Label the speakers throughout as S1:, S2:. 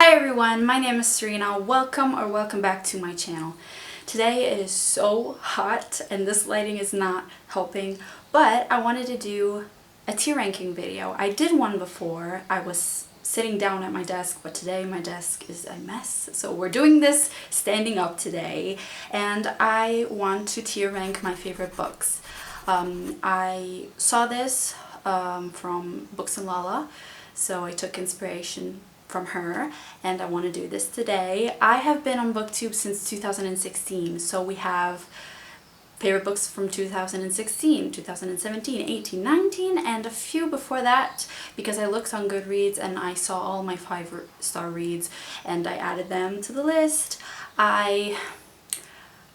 S1: Hi everyone, my name is Serena. Welcome back to my channel. Today it is so hot and this lighting is not helping, but I wanted to do a tier ranking video. I did one before. I was sitting down at my desk, but today my desk is a mess. So we're doing this standing up today, and I want to tier rank my favorite books. I saw this from Books and Lala, so I took inspiration from her and I want to do this today. I have been on BookTube since 2016, so we have favorite books from 2016, 2017, 18, 19, and a few before that because I looked on Goodreads and I saw all my 5-star reads and I added them to the list. I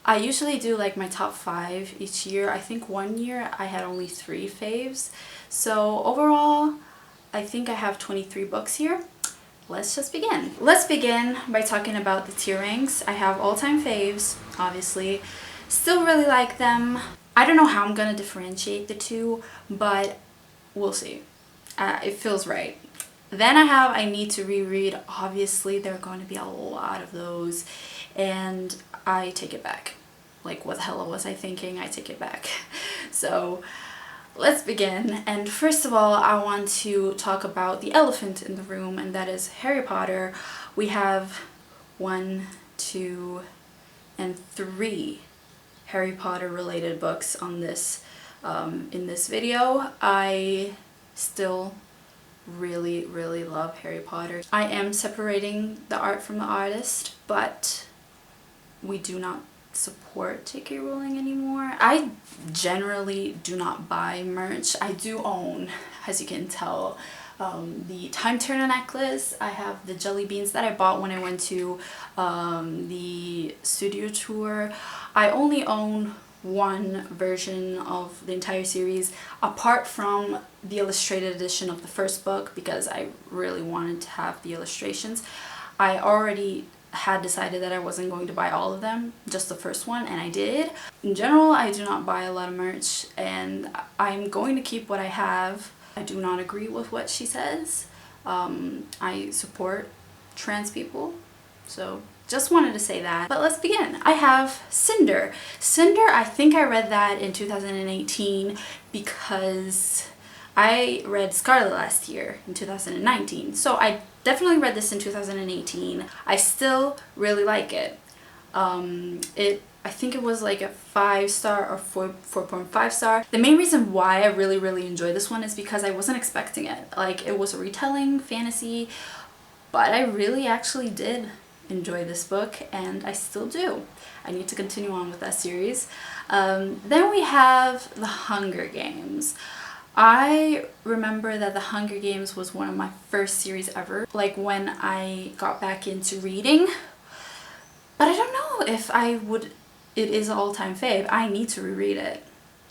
S1: usually do like my top 5 each year. I think one year I had only 3 faves. So overall, I think I have 23 books here. Let's just begin. Let's begin by talking about the tier ranks. I have all-time faves, obviously. Still really like them. I don't know how I'm gonna differentiate the two, but we'll see. It feels right. Then I have I need to reread. Obviously, there are going to be a lot of those, and I take it back. Like, what the hell was I thinking? I take it back. So let's begin. And first of all, I want to talk about the elephant in the room, and that is Harry Potter. We have 1, 2, and 3 Harry Potter related books on this in this video. I still really love Harry Potter. I am separating the art from the artist, but we do not support JK Rowling anymore. I generally do not buy merch. I do own, as you can tell, the Time Turner necklace. I have the jelly beans that I bought when I went to the studio tour. I only own one version of the entire series, apart from the illustrated edition of the first book, because I really wanted to have the illustrations. I already had decided that I wasn't going to buy all of them, just the first one, and I did. In general, I do not buy a lot of merch, and I'm going to keep what I have. I do not agree with what she says. I support trans people, so just wanted to say that. But let's begin. I have Cinder. Cinder, I think I read that in 2018 because I read Scarlet last year in 2019. So I definitely read this in 2018. I still really like it. I think it was like a 5-star or 4.5 star. The main reason why I really enjoy this one is because I wasn't expecting it. Like, it was a retelling fantasy, but I really actually did enjoy this book, and I still do. I need to continue on with that series. Then we have The Hunger Games. I remember that The Hunger Games was one of my first series ever, like when I got back into reading, but I don't know if it is an all-time fave. I need to reread it.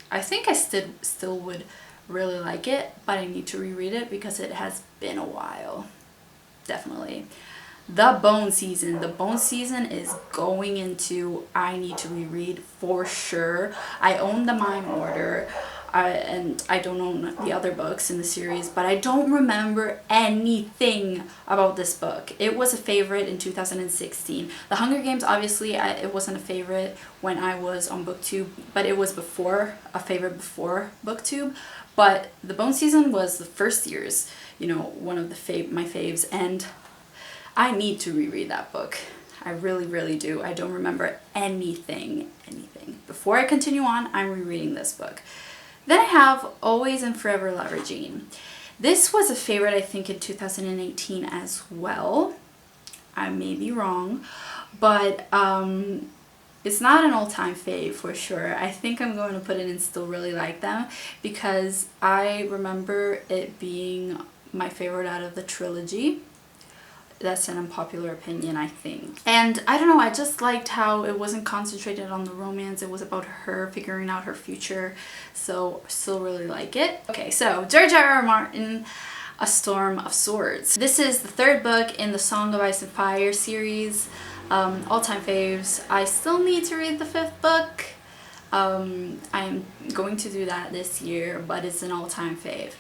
S1: I think I still would really like it, but I need to reread it because it has been a while. Definitely. The Bone Season. The Bone Season is going into I need to reread for sure. I own the Mime Order, and I don't own the other books in the series, but I don't remember anything about this book. It was a favorite in 2016. The Hunger Games, obviously, it wasn't a favorite when I was on BookTube, but it was a favorite before BookTube. But The Bone Season was the first year's, one of my faves, and I need to reread that book. I really do. I don't remember anything. Before I continue on, I'm rereading this book. Then I have Always and Forever Lover Jean. This was a favorite, I think, in 2018 as well. I may be wrong, but it's not an all-time fave for sure. I think I'm going to put it in still really like them because I remember it being my favorite out of the trilogy. That's an unpopular opinion, I think. And I don't know, I just liked how it wasn't concentrated on the romance. It was about her figuring out her future. So still really like it. Okay, so George R.R. Martin, A Storm of Swords. This is the 3rd book in the Song of Ice and Fire series. All-time faves. I still need to read the 5th book. I'm going to do that this year, but it's an all-time fave.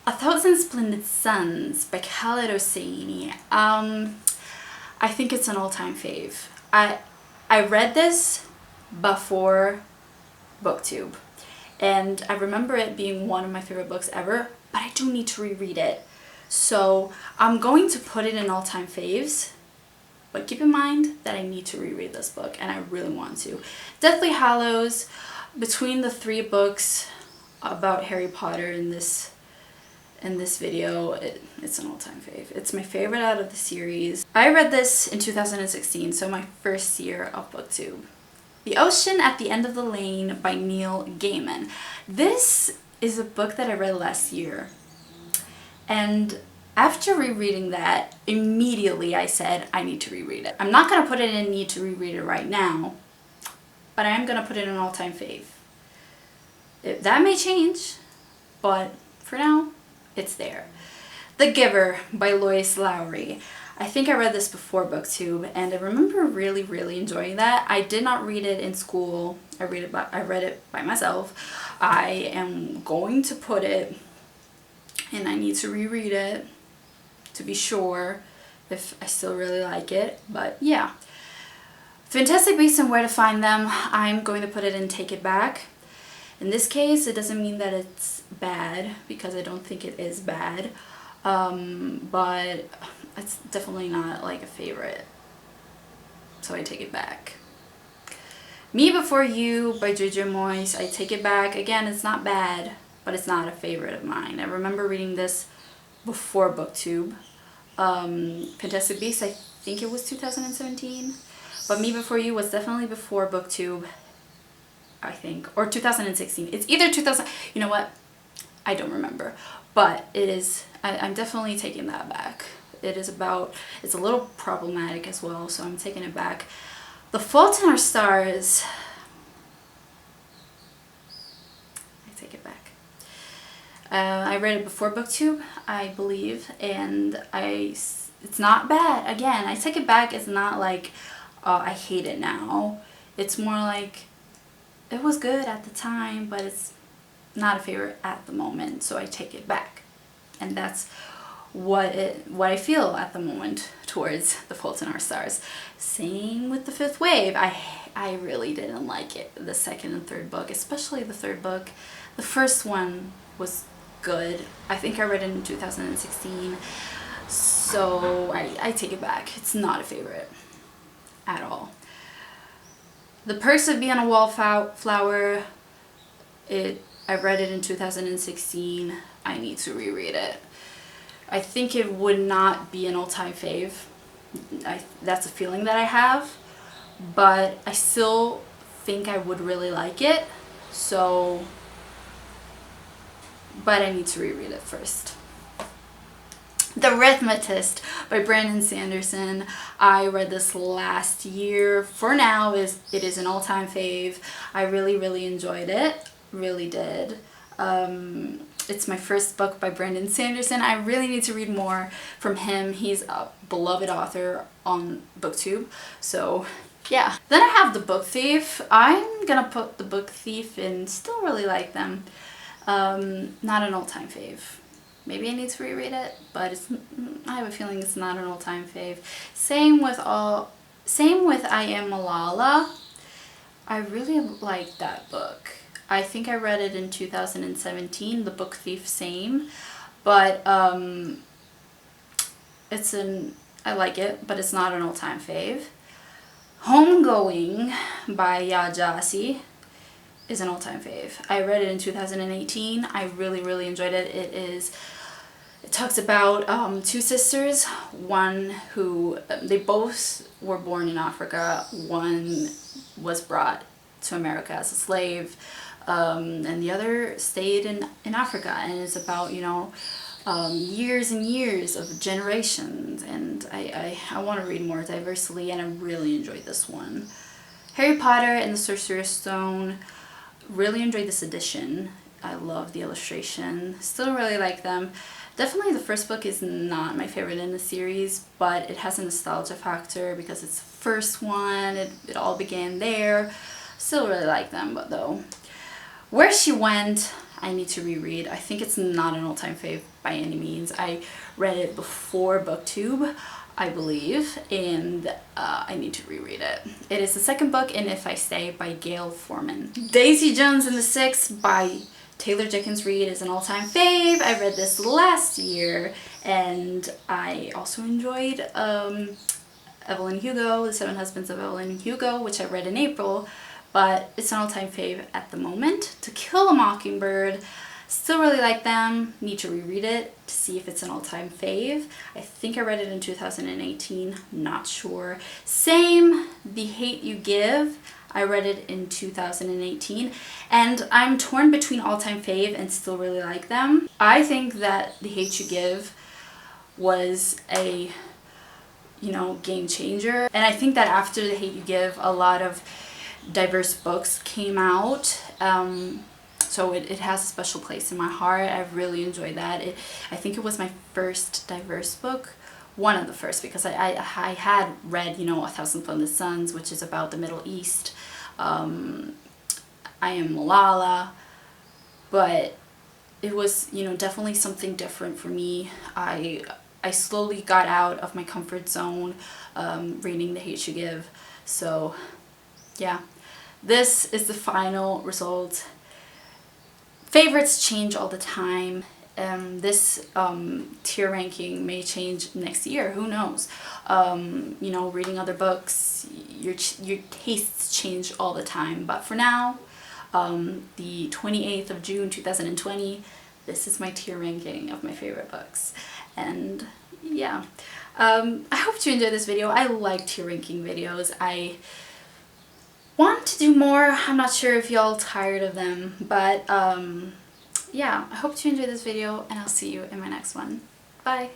S1: A Thousand Splendid Suns by Khaled Hosseini. I think it's an all-time fave. I read this before BookTube, and I remember it being one of my favorite books ever, but I do need to reread it. So I'm going to put it in all-time faves, but keep in mind that I need to reread this book, and I really want to. Deathly Hallows, between the 3 books about Harry Potter in this video, it's an all-time fave. It's my favorite out of the series. I read this in 2016, so my first year of BookTube. The Ocean at the End of the Lane by Neil Gaiman. This is a book that I read last year, and after rereading that, immediately I said I need to reread it. I'm not going to put it in need to reread it right now, but I am going to put it in all-time fave. That may change, but for now, it's there. The Giver by Lois Lowry. I think I read this before BookTube, and I remember really enjoying that. I did not read it in school. I read it by myself. I am going to put it, and I need to reread it to be sure if I still really like it. But yeah. Fantastic Beasts and Where to Find Them. I'm going to put it in Take It Back. In this case, it doesn't mean that it's bad, because I don't think it is bad, but it's definitely not like a favorite, so I take it back. Me Before You by JK Rowling, I take it back. Again, it's not bad, but it's not a favorite of mine. I remember reading this before BookTube. Fantastic Beasts, I think it was 2017, but Me Before You was definitely before BookTube, I think, or 2016. It's either 2000, you know what, I don't remember, but it is, I'm definitely taking that back. It is about, it's a little problematic as well, so I'm taking it back. The Fault in Our Stars, I take it back. I read it before BookTube, I believe, and it's not bad. Again, I take it back. It's not like I hate it now. It's more like it was good at the time, but it's not a favorite at the moment, so I take it back. And that's what I feel at the moment towards The Fault in Our Stars. Same with The Fifth Wave. I really didn't like it, the second and third book, especially the third book. The first one was good. I think I read it in 2016, so I take it back. It's not a favorite at all. The Perks of Being a Wallflower, I read it in 2016. I need to reread it. I think it would not be an all-time fave. That's a feeling that I have, but I still think I would really like it. So, but I need to reread it first. The Arithmetist by Brandon Sanderson. I read this last year. For now, it is an all-time fave. I really enjoyed it. Really did. It's my first book by Brandon Sanderson. I really need to read more from him. He's a beloved author on BookTube. So yeah. Then I have The Book Thief. I'm gonna put The Book Thief in. Still really like them. Not an all-time fave. Maybe I need to reread it, but I have a feeling it's not an all-time fave. Same with I Am Malala. I really liked that book. I think I read it in 2017, The Book Thief, same. But I like it, but it's not an all-time fave. Homegoing by Ya Jassy is an all-time fave. I read it in 2018. I really enjoyed it. It talks about two sisters, one who, they both were born in Africa. One was brought to America as a slave, and the other stayed in Africa. And it's about, you know, years and years of generations. And I want to read more diversely, and I really enjoyed this one. Harry Potter and the Sorcerer's Stone. Really enjoyed this edition. I love the illustration. Still really like them. Definitely the first book is not my favorite in the series, but it has a nostalgia factor because it's the first one. It all began there. Still really like them, but though. Where She Went, I need to reread. I think it's not an all-time fave by any means. I read it before BookTube, I believe, and I need to reread it. It is the second book in If I Stay by Gail Forman. Daisy Jones and the Six by Taylor Jenkins Reid is an all-time fave. I read this last year, and I also enjoyed Evelyn Hugo, The Seven Husbands of Evelyn Hugo, which I read in April, but it's an all-time fave at the moment. To Kill a Mockingbird, still really like them. Need to reread it to see if it's an all-time fave. I think I read it in 2018, not sure. Same, The Hate You Give. I read it in 2018, and I'm torn between all-time fave and still really like them. I think that The Hate You Give was a, you know, game changer, and I think that after The Hate You Give, a lot of diverse books came out, so it has a special place in my heart. I've really enjoyed that. I think it was my first diverse book, one of the first, because I had read, you know, A Thousand Splendid Suns, which is about the Middle East. I Am Malala, but it was, you know, definitely something different for me. I slowly got out of my comfort zone reading The Hate You Give. So yeah, this is the final result. Favorites change all the time. This tier ranking may change next year, who knows. You know, reading other books, your tastes change all the time, but for now, the 28th of June 2020, this is my tier ranking of my favorite books. And yeah, I hope you enjoyed this video. I like tier ranking videos. I want to do more. I'm not sure if y'all tired of them, but yeah, I hope you enjoyed this video, and I'll see you in my next one. Bye!